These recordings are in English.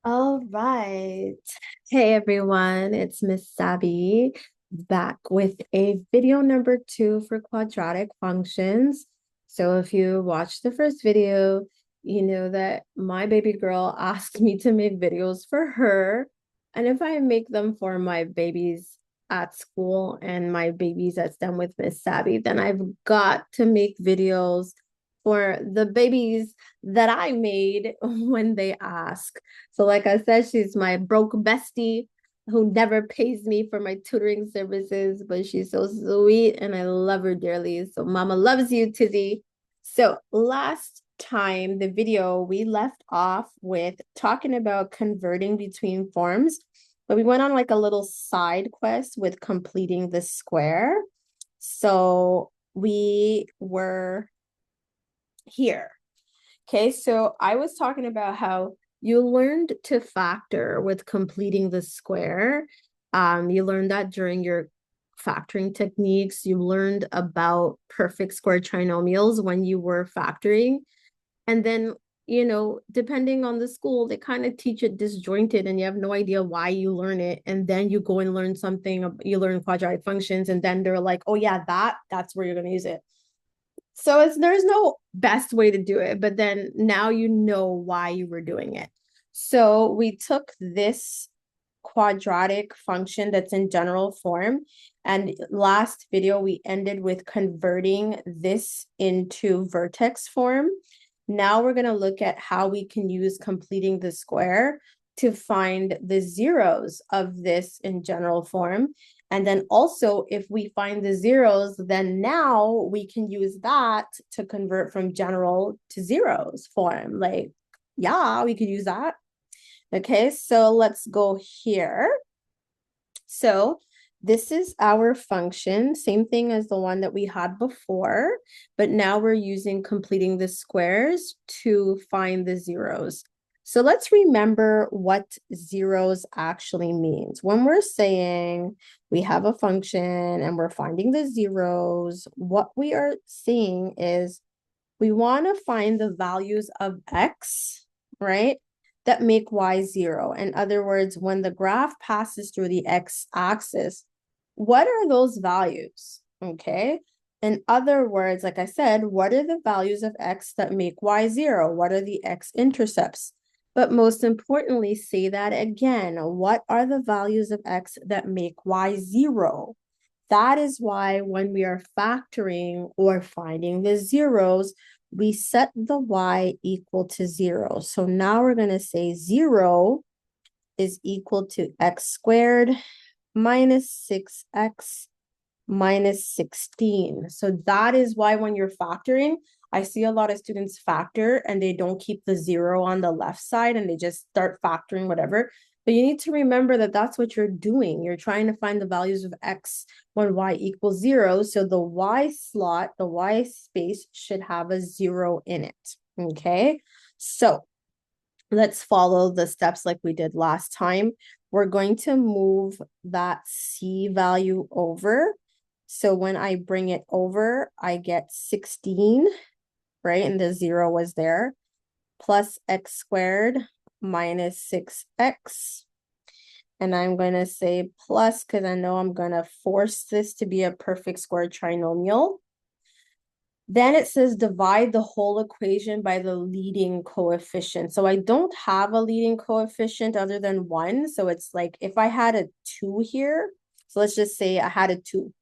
All right. Hey everyone, it's Miss Sabi back with a video number 2 for quadratic functions. So if you watched the first video, you know that my baby girl asked me to make videos for her. And if I make them for my babies at school and my babies at STEM with Miss Sabi, then I've got to make videos for the babies that I made when they ask. So, like I said, she's my broke bestie who never pays me for my tutoring services, but she's so sweet and I love her dearly. So, Mama loves you, Tizzy. So, last time, the video, we left off with talking about converting between forms, but we went on like a little side quest with completing the square. So, we were here. Okay, so I was talking about how you learned to factor with completing the square. You learned that during your factoring techniques. You learned about perfect square trinomials when you were factoring. And then, depending on the school, they kind of teach it disjointed and you have no idea why you learn it. And then you go and learn something, you learn quadratic functions, and then they're like, oh yeah, that's where you're going to use it. So there's no best way to do it, but then now you know why you were doing it. So we took this quadratic function that's in general form, and last video we ended with converting this into vertex form. Now we're going to look at how we can use completing the square to find the zeros of this in general form. And then also, if we find the zeros, then now we can use that to convert from general to zeros form. Like, yeah, we could use that. Okay, so let's go here. So this is our function, same thing as the one that we had before, but now we're using completing the squares to find the zeros. So let's remember what zeros actually means. When we're saying we have a function and we're finding the zeros, what we are saying is we want to find the values of x, right, that make y 0. In other words, when the graph passes through the x-axis, what are those values? Okay. In other words, like I said, what are the values of x that make y 0? What are the x-intercepts? But most importantly, say that again. What are the values of x that make y 0? That is why when we are factoring or finding the zeros, we set the y equal to 0. So now we're going to say 0 is equal to x squared minus 6x minus 16. So that is why when you're factoring, I see a lot of students factor and they don't keep the 0 on the left side and they just start factoring whatever. But you need to remember that that's what you're doing. You're trying to find the values of x when y equals 0. So the y slot, the y space should have a 0 in it. Okay, so let's follow the steps like we did last time. We're going to move that c value over. So when I bring it over, I get 16, right? And the 0 was there, plus x squared minus 6x. And I'm going to say plus because I know I'm going to force this to be a perfect square trinomial. Then it says divide the whole equation by the leading coefficient. So I don't have a leading coefficient other than 1. So it's like if I had a 2 here, so let's just say I had a 2,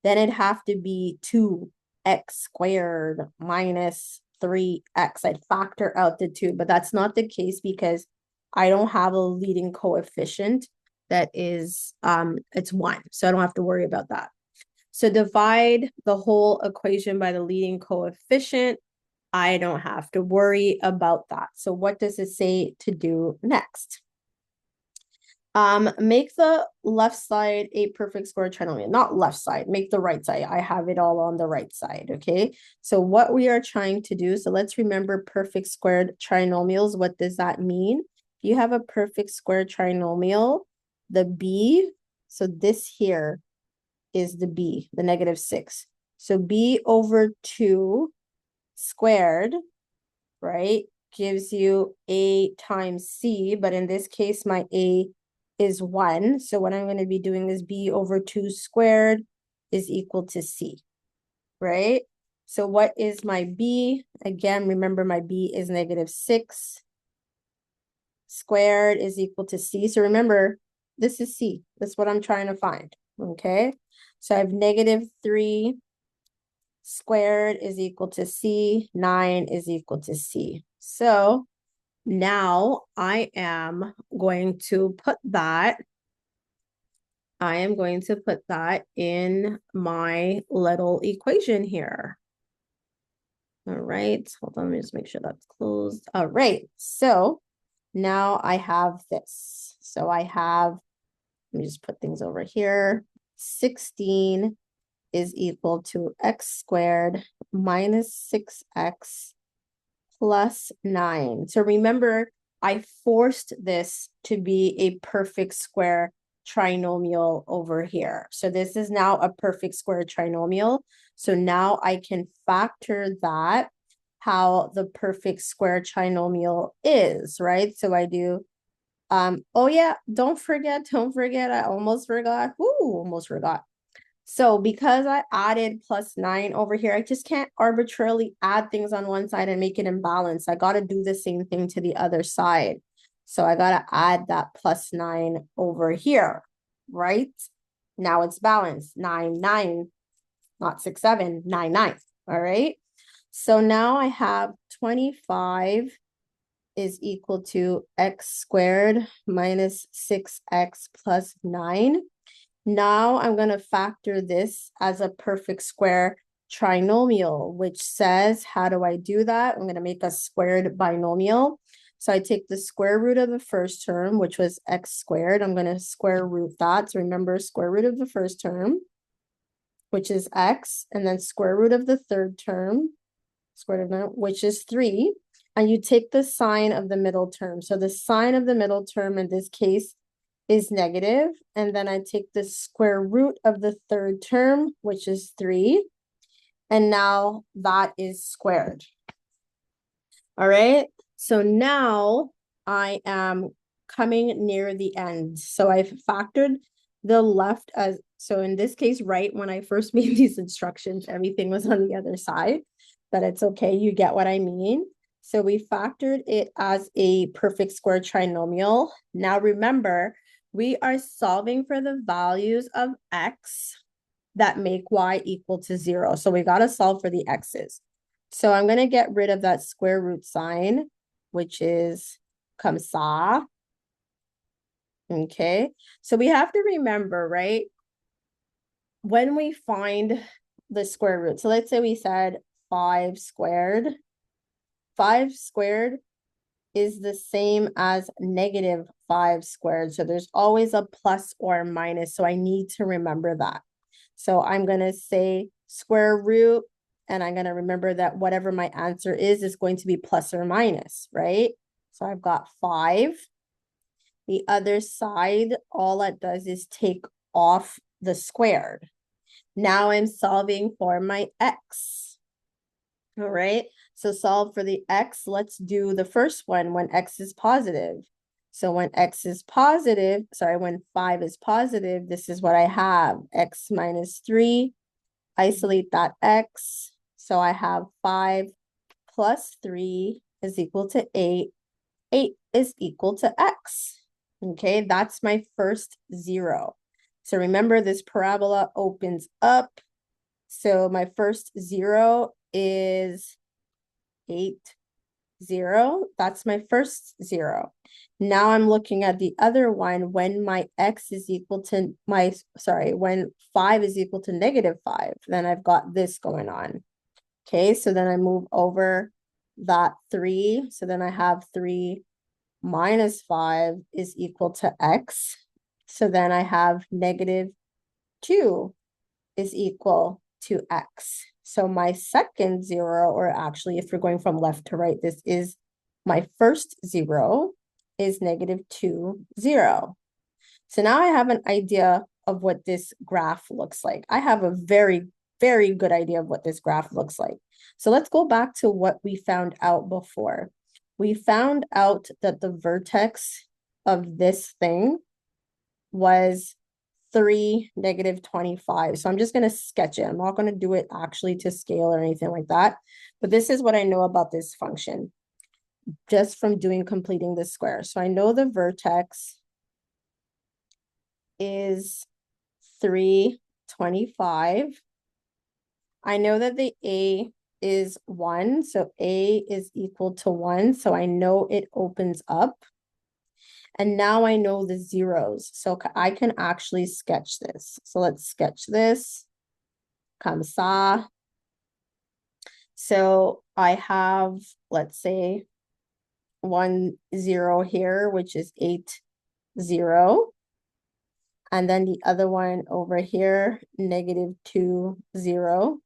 then it'd have to be 2x squared minus 3x. I'd factor out the 2, but that's not the case because I don't have a leading coefficient that is, it's 1. So I don't have to worry about that. So divide the whole equation by the leading coefficient. I don't have to worry about that. So what does it say to do next? Make the left side a perfect square trinomial. Not left side, make the right side. I have it all on the right side, okay? So what we are trying to do, so let's remember perfect squared trinomials. What does that mean? If you have a perfect square trinomial, the b, so this here is the b, the -6. So b over 2 squared, right, gives you A times C, but in this case, my A is 1. So what I'm going to be doing is B over 2 squared is equal to C, right? So what is my B? Again, remember my B is -6 squared is equal to C. So remember, this is C. That's what I'm trying to find, okay? So I have -3 squared is equal to C. 9 is equal to C. So now I am going to put that in my little equation here. All right, hold on, let me just make sure that's closed. All right, so now I have this. So I have, let me just put things over here. 16 is equal to x squared minus 6x plus 9. So remember, I forced this to be a perfect square trinomial over here. So this is now a perfect square trinomial. So now I can factor that, how the perfect square trinomial is, right? So I do, oh yeah, don't forget, I almost forgot. Almost forgot. So because I added +9 over here, I just can't arbitrarily add things on one side and make it imbalance. I got to do the same thing to the other side. So I got to add that +9 over here, right? Now it's balanced. 9, 9, not 6, 7, 9, 9. All right. So now I have 25 is equal to x squared minus 6x plus 9. Now I'm going to factor this as a perfect square trinomial, which says, how do I do that? I'm going to make a squared binomial. So I take the square root of the first term, which was x squared. I'm going to square root that. So remember, square root of the first term, which is x, and then square root of the third term, square root of that, which is 3. And you take the sign of the middle term. So the sign of the middle term in this case is negative, and then I take the square root of the third term, which is 3, and now that is squared. All right, so now I am coming near the end. So I've factored the left as, so in this case, right, when I first made these instructions, everything was on the other side, but it's okay, you get what I mean. So we factored it as a perfect square trinomial. Now remember, we are solving for the values of x that make y equal to 0. So we got to solve for the x's. So I'm going to get rid of that square root sign, which is comme ça. Okay. So we have to remember, right? When we find the square root, so let's say we said 5 squared. 5 squared is the same as -5 squared. So there's always a plus or minus. So I need to remember that. So I'm going to say square root, and I'm going to remember that whatever my answer is going to be plus or minus, right? So I've got 5. The other side, all it does is take off the squared. Now I'm solving for my x. All right. So solve for the x. Let's do the first one when x is positive. So when x is positive, sorry, when 5 is positive, this is what I have. X minus 3. Isolate that x. So I have 5 plus 3 is equal to 8. 8 is equal to x. Okay, that's my first 0. So remember, this parabola opens up. So my first 0 is 8, 0. That's my first 0. Now I'm looking at the other one when my x is equal to my, sorry, when 5 is equal to -5, then I've got this going on. Okay, so then I move over that 3. So then I have 3 minus 5 is equal to x. So then I have -2 is equal to x. So my second 0, or actually if you're going from left to right, this is my first 0 is -2, 0. So now I have an idea of what this graph looks like. I have a very, very good idea of what this graph looks like. So let's go back to what we found out before. we found out that the vertex of this thing was 3, -25. So I'm just going to sketch it. I'm not going to do it actually to scale or anything like that. But this is what I know about this function just from completing this square. So I know the vertex is 325. I know that the A is 1, so A is equal to 1, so I know it opens up. And now I know the zeros, so I can actually sketch this. So let's sketch this. Comme ça. So I have, let's say, 1, 0 here, which is 8, 0. And then the other one over here, -2, 0.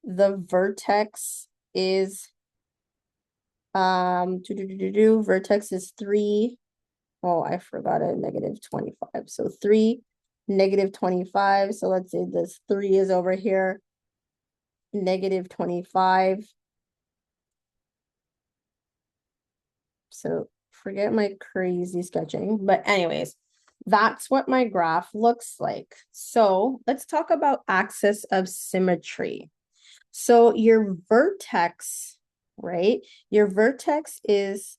The vertex is vertex is 3. Oh, I forgot a -25. So 3, -25. So let's say this 3 is over here, -25. So forget my crazy sketching. But anyways, that's what my graph looks like. So let's talk about axis of symmetry. So your vertex, right? Your vertex is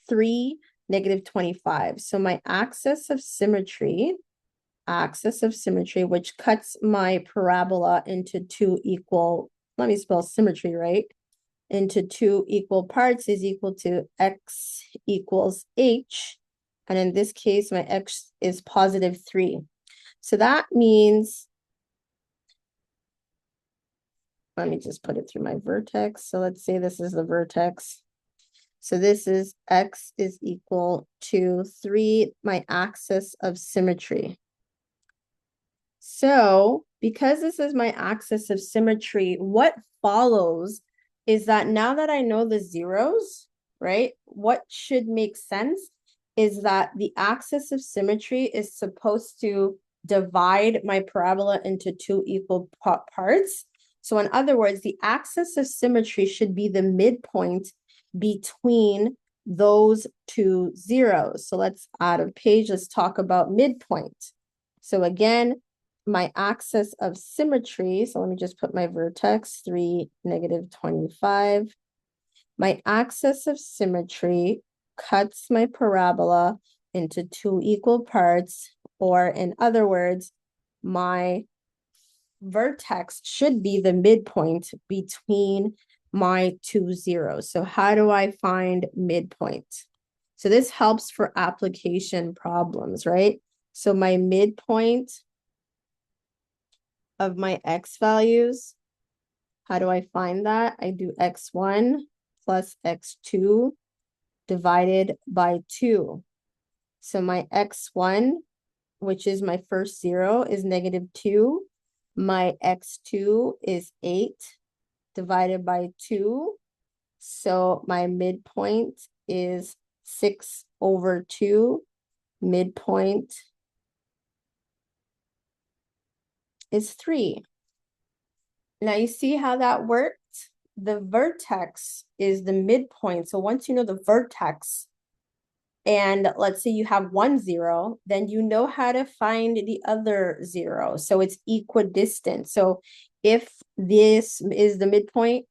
3, -25. So my axis of symmetry, which cuts my parabola into 2 equal, let me spell symmetry right, into 2 equal parts, is equal to x equals h. And in this case, my x is +3. So that means, let me just put it through my vertex. So let's say this is the vertex. So this is x is equal to 3, my axis of symmetry. So because this is my axis of symmetry, what follows is that now that I know the zeros, right, what should make sense is that the axis of symmetry is supposed to divide my parabola into 2 equal parts. So in other words, the axis of symmetry should be the midpoint between those 2 zeros. So let's add a page. Let's talk about midpoint. So again, my axis of symmetry, so let me just put my vertex, 3, -25. My axis of symmetry cuts my parabola into 2 equal parts, or in other words, my vertex should be the midpoint between my 2 zeros. So how do I find midpoint? So this helps for application problems, right? So my midpoint of my x values, how do I find that? I do x1 plus x2 divided by 2. So my x1, which is my first 0, is -2. My x2 is 8 divided by 2. So my midpoint is 6/2. Midpoint is 3. Now you see how that worked? The vertex is the midpoint. So once you know the vertex, and let's say you have 1 0, then you know how to find the other 0. So it's equidistant. So if this is the midpoint,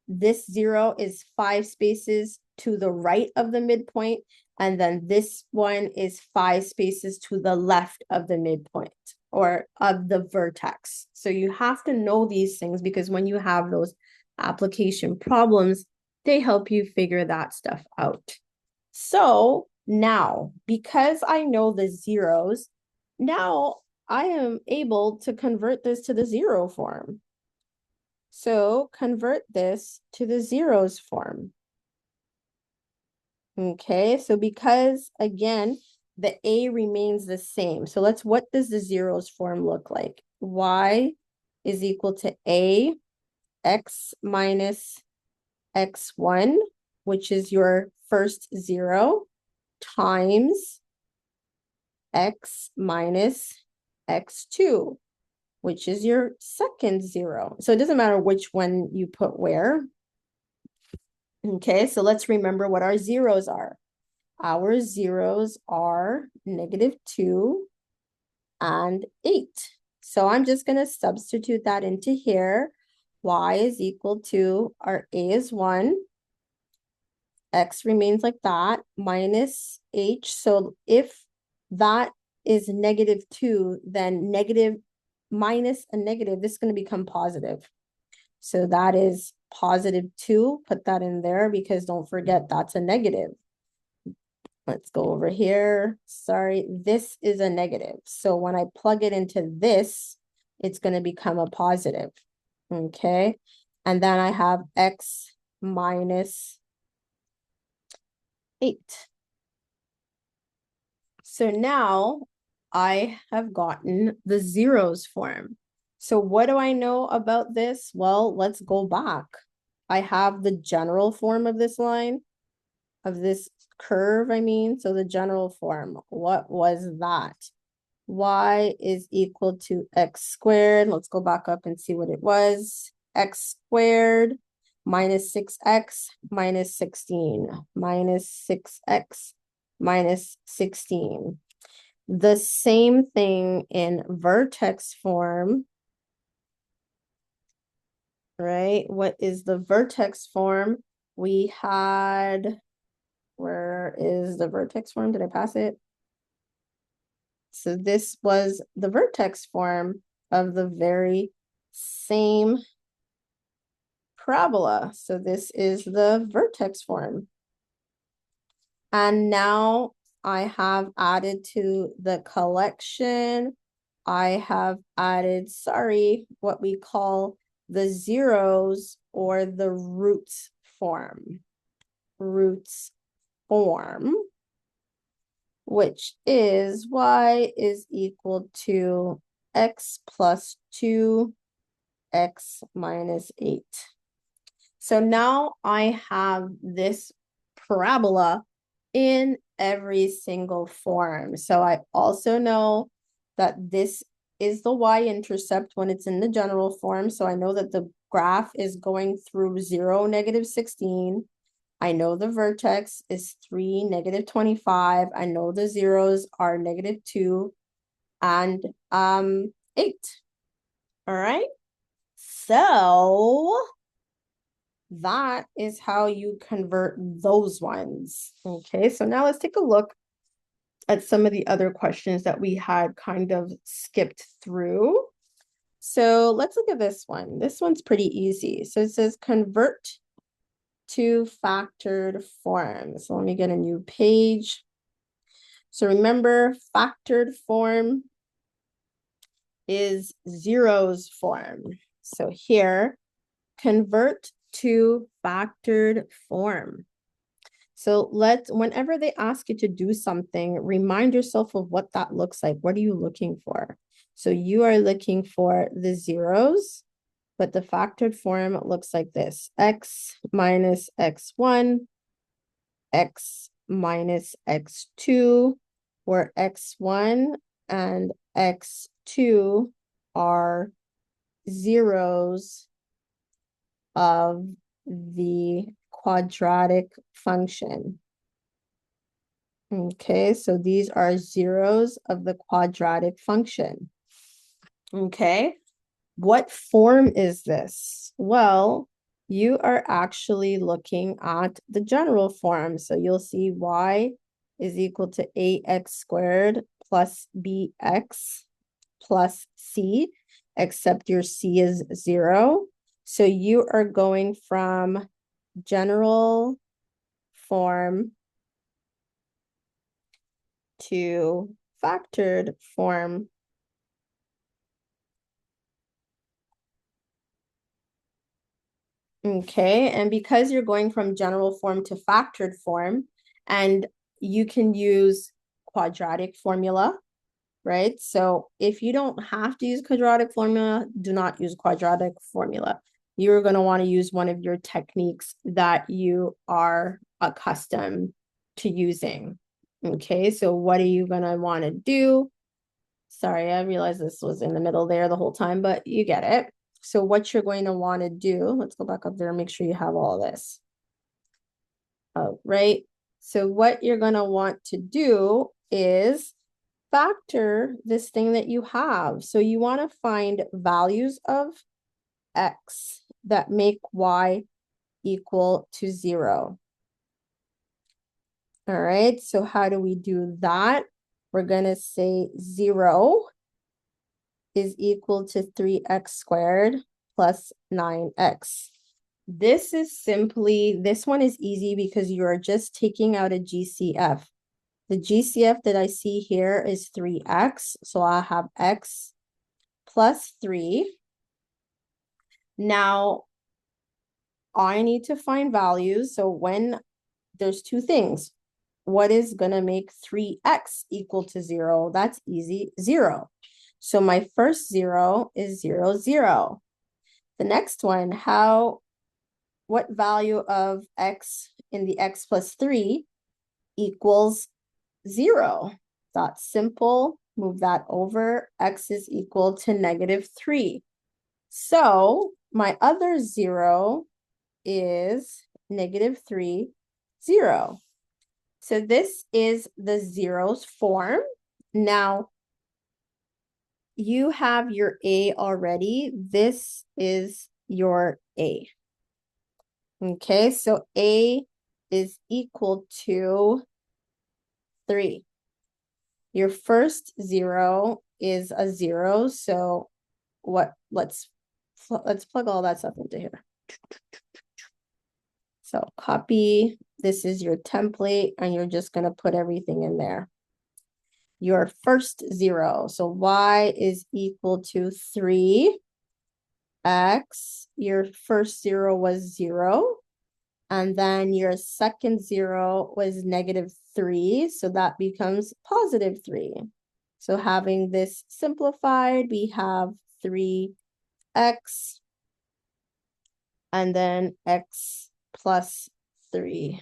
this 0 is 5 spaces to the right of the midpoint, and then this one is 5 spaces to the left of the midpoint or of the vertex. So you have to know these things because when you have those application problems, they help you figure that stuff out. So now, because I know the zeros, now I am able to convert this to the 0 form. So convert this to the zeros form. Okay, so because again, the A remains the same. So what does the zeros form look like? Y is equal to A, X minus X1, which is your first 0, times X minus X2, which is your second 0. So it doesn't matter which one you put where. Okay, so let's remember what our zeros are. Our zeros are -2 and 8. So I'm just going to substitute that into here. Y is equal to our A is 1. X remains like that, minus H. So if that is -2, then negative minus a negative, this is going to become positive. So that is +2. Put that in there because don't forget that's a negative. Let's go over here. Sorry, this is a negative. So when I plug it into this, it's going to become a positive. Okay. And then I have X minus 8. So now I have gotten the zeros form. So what do I know about this? Well, let's go back. I have the general form of this line, of this curve, I mean. So the general form, what was that? Y is equal to x squared. Let's go back up and see what it was. X squared minus 6x minus 16 minus 6x minus 16. The same thing in vertex form, right? What is the vertex form? We had, where is the vertex form? Did I pass it? So this was the vertex form of the very same parabola. So this is the vertex form. And now I have added to the collection, I have added, what we call the zeros or the roots form. Roots form, which is y is equal to x plus 2, x minus 8. So now I have this parabola in every single form. So I also know that this is the y-intercept when it's in the general form. So I know that the graph is going through 0, -16. I know the vertex is 3, -25. I know the zeros are -2 and 8. All right. So that is how you convert those ones. Okay, so now let's take a look at some of the other questions that we had kind of skipped through. So let's look at this one. This one's pretty easy. So it says convert to factored form. So let me get a new page. So remember, factored form is zeros form. So here, convert to factored form. So whenever they ask you to do something, remind yourself of what that looks like. What are you looking for? So you are looking for the zeros, but the factored form looks like this: x minus x1, x minus x2, where x1 and x2 are zeros of the quadratic function. Okay, so these are zeros of the quadratic function. Okay, what form is this? Well, you are actually looking at the general form. So you'll see y is equal to ax squared plus bx plus c, except your c is 0. So you are going from general form to factored form. Okay, and because you're going from general form to factored form, and you can use quadratic formula, right? So if you don't have to use quadratic formula, do not use quadratic formula. You're going to want to use one of your techniques that you are accustomed to using. Okay, so what are you going to want to do? Sorry, I realized this was in the middle there the whole time, but you get it. So what you're going to want to do, let's go back up there and make sure you have all this. of, right? So what you're going to want to do is factor this thing that you have. So you want to find values of x that make y equal to 0. All right, so how do we do that? We're going to say 0 is equal to 3x squared plus 9x. This is simply, this one is easy because you're just taking out a GCF. The GCF that I see here is 3x, so I'll have x plus 3. Now, I need to find values, so when there's two things. What is going to make 3x equal to 0? That's easy, 0. So my first 0 is 0, 0. The next one, what value of x in the x plus 3 equals 0? That's simple. Move that over. X is equal to -3. So my other 0 is -3, 0. So this is the zeros form. Now, you have your A already. This is your A. Okay, so A is equal to 3. Your first 0 is a 0. So let's plug all that stuff into here. So copy, this is your template, and you're just going to put everything in there. Your first 0, so y is equal to 3x. Your first 0 was 0. And then your second 0 was -3, so that becomes +3. So having this simplified, we have 3x and then x plus 3.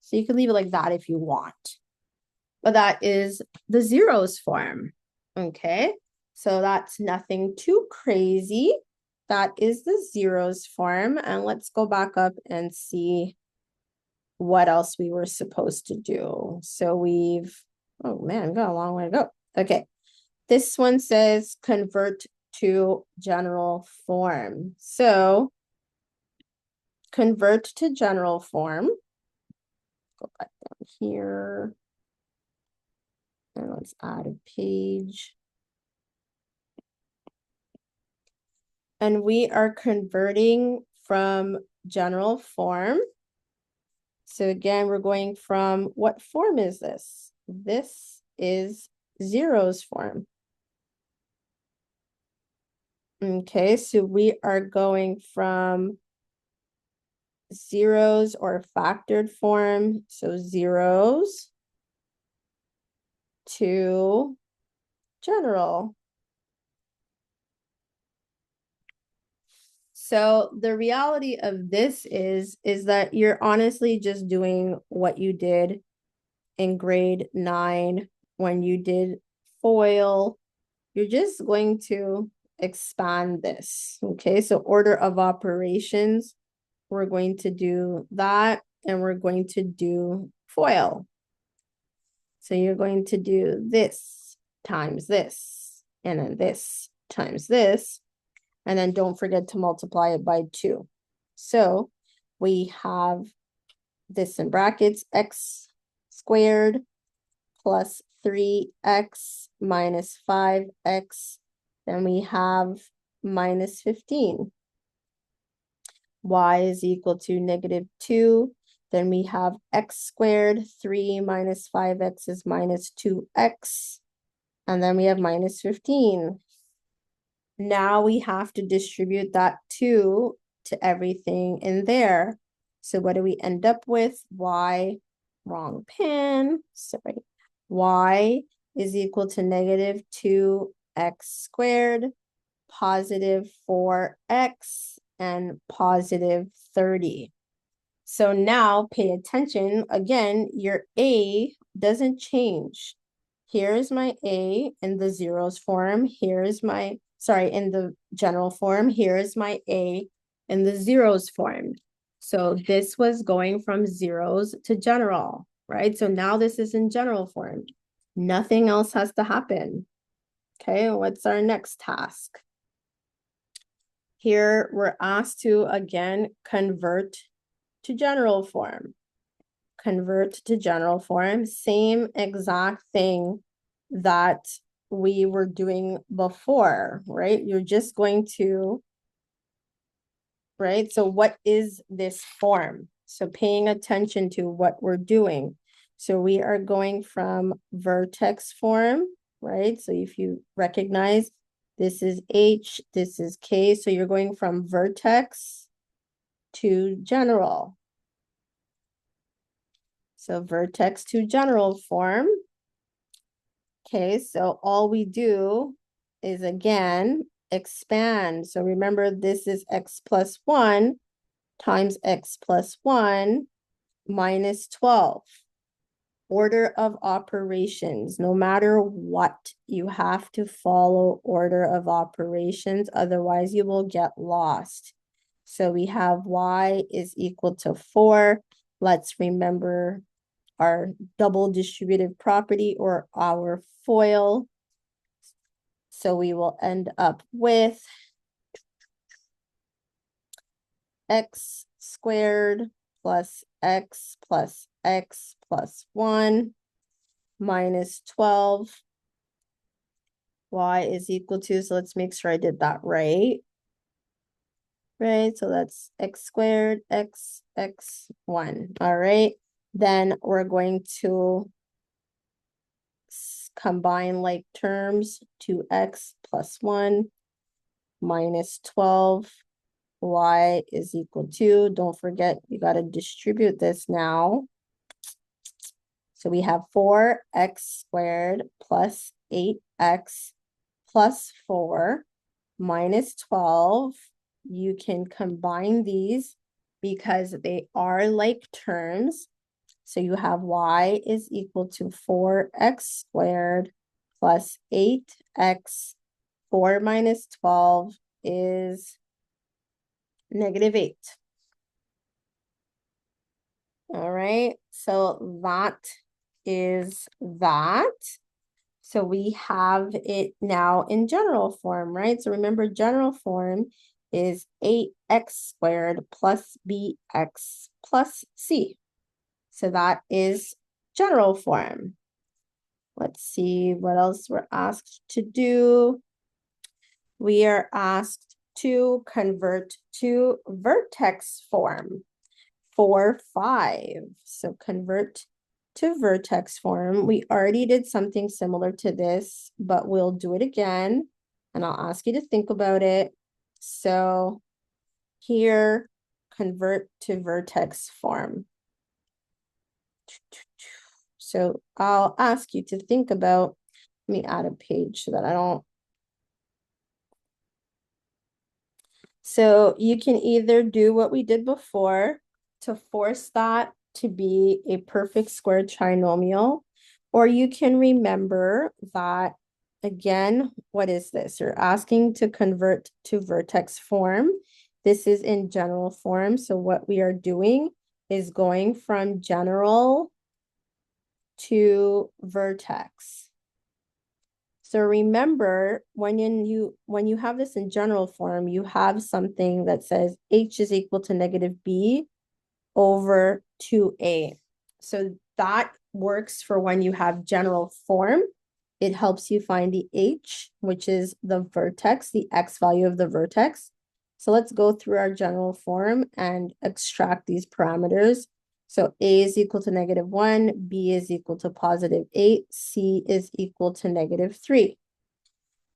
So you can leave it like that if you want. But that is the zeros form. Okay, so that's nothing too crazy. That is the zeros form. And let's go back up and see what else we were supposed to do. So oh man, got a long way to go. Okay, this one says convert to general form. So convert to general form. Go back down here. And let's add a page. And we are converting from general form. So again, we're going from, what form is this? This is zeros form. Okay, so we are going from zeros or factored form, so zeros, to general. So the reality of this is that you're honestly just doing what you did in grade 9 when you did FOIL. You're just going to expand this. Okay, so order of operations, we're going to do that, and we're going to do FOIL. So you're going to do this times this, and then this times this. And then don't forget to multiply it by 2. So we have this in brackets, x squared plus 3x minus 5x. Then we have minus 15. Y is equal to -2. Then we have x squared, 3 minus 5x is minus 2x. And then we have minus 15. Now we have to distribute that 2 to everything in there. So what do we end up with? Y, wrong pen, sorry. Y is equal to -2x squared, positive 4x, and positive 30. So now pay attention. Again, your A doesn't change. Here's my A in the zeros form. Here's my, sorry, in the general form. Here's my A in the zeros form. So this was going from zeros to general, right? So now this is in general form. Nothing else has to happen. Okay, what's our next task? Here we're asked to, again, convert to general form. Convert to general form, same exact thing that we were doing before, right? You're just going to, right? So what is this form? So paying attention to what we're doing. So we are going from vertex form, right? So if you recognize, this is H, this is K. So you're going from vertex to general. So vertex to general form. Okay, so all we do is, again, expand. So remember, this is x plus 1 times x plus 1 minus 12. Order of operations. No matter what, you have to follow order of operations. Otherwise, you will get lost. So we have y is equal to 4. Let's remember our double distributive property, or our FOIL. So we will end up with x squared plus x plus x plus 1 minus 12. Y is equal to, so let's make sure I did that right. Right, so that's x squared, x, 1. All right, then we're going to combine like terms, 2x plus 1 minus 12. Y is equal to, don't forget, you got to distribute this now. So we have 4x squared plus 8x plus 4 minus 12. You can combine these because they are like terms. So you have y is equal to 4x squared plus 8x. 4 minus 12 is -8. All right, so that is that. So we have it now in general form, right? So remember, general form is 8x squared plus bx plus c. So that is general form. Let's see what else we're asked to do. We are asked to convert to vertex form. 4, 5. So convert to vertex form. We already did something similar to this, but we'll do it again. And I'll ask you to think about it. So here, convert to vertex form. So I'll ask you to think about, let me add a page so that I don't. So you can either do what we did before to force that to be a perfect square trinomial, or you can remember that, again, what is this? You're asking to convert to vertex form. This is in general form. So what we are doing is going from general to vertex. So remember, when you have this in general form, you have something that says h is equal to -b over 2a. So that works for when you have general form. It helps you find the h, which is the vertex, the x value of the vertex. So let's go through our general form and extract these parameters. So a is equal to -1, b is equal to +8, c is equal to -3.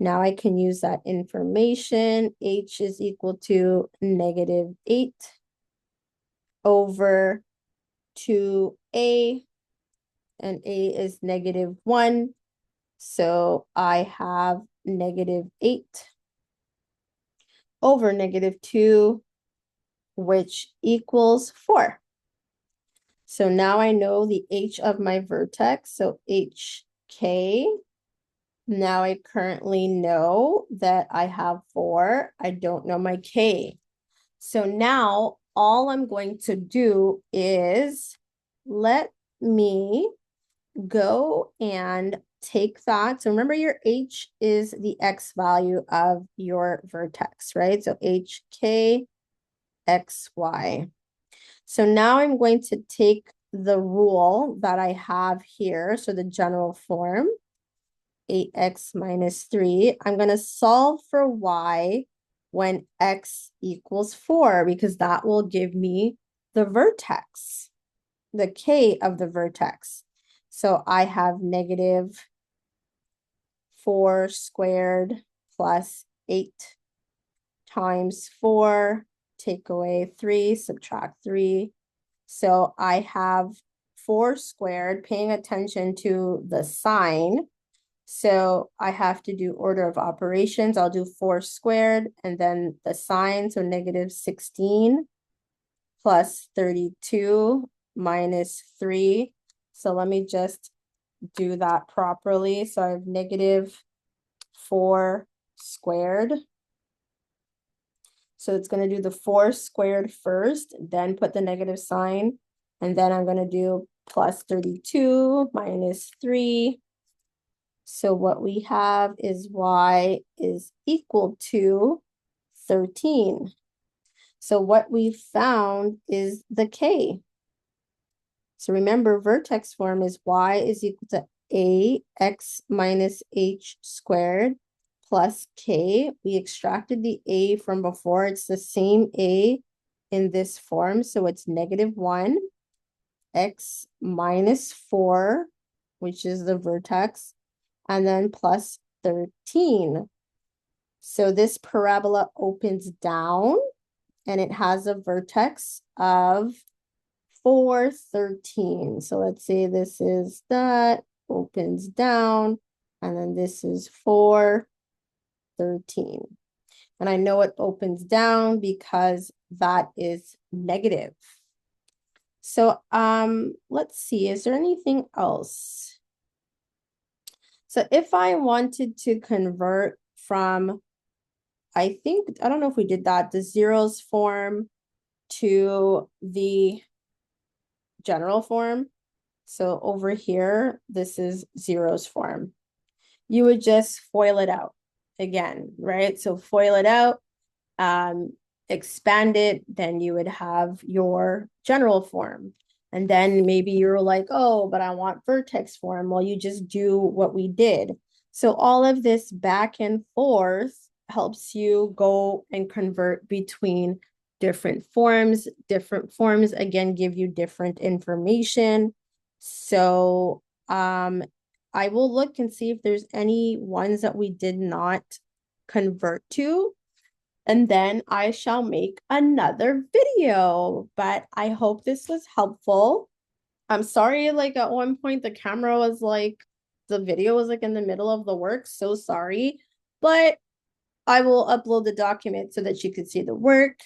Now I can use that information. H is equal to -8 over 2a, and a is -1. So I have -8 over -2, which equals 4. So now I know the h of my vertex, so hk. Now I currently know that I have 4. I don't know my k. So now all I'm going to do is let me go and take that. So remember, your H is the X value of your vertex, right? So HK, XY. So now I'm going to take the rule that I have here, so the general form, 8x minus 3. I'm going to solve for y when x equals 4, because that will give me the vertex, the k of the vertex. So I have negative 4 squared plus 8 times 4, take away 3, subtract 3. So I have 4 squared, paying attention to the sign. So I have to do order of operations. I'll do 4 squared and then the sign. So negative 16 plus 32 minus 3. So let me just do that properly. So I have negative 4 squared. So it's going to do the 4 squared first, then put the negative sign, and then I'm going to do plus 32 minus 3. So what we have is y is equal to 13. So what we found is the k. So remember, vertex form is y is equal to ax minus h squared plus k. We extracted the a from before. It's the same a in this form. So it's negative 1, x minus 4, which is the vertex, and then plus 13. So this parabola opens down, and it has a vertex of 4, 13. So let's say this is that, opens down, and then this is 4, 13. And I know it opens down because that is negative. So let's see, is there anything else? So if I wanted to convert from, I don't know if we did that, the zeros form to the general form. So over here, this is zeros form. You would just FOIL it out again, right? So FOIL it out, expand it, then you would have your general form. And then maybe you're like, oh, but I want vertex form. Well, you just do what we did. So all of this back and forth helps you go and convert between different forms. Different forms, again, give you different information. So I will look and see if there's any ones that we did not convert to. And then I shall make another video. But I hope this was helpful. I'm sorry, like at one point the camera was like, the video was like in the middle of the work. So sorry. But I will upload the document so that you can see the work.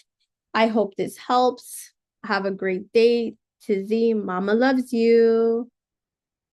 I hope this helps. Have a great day. Tizzy, mama loves you.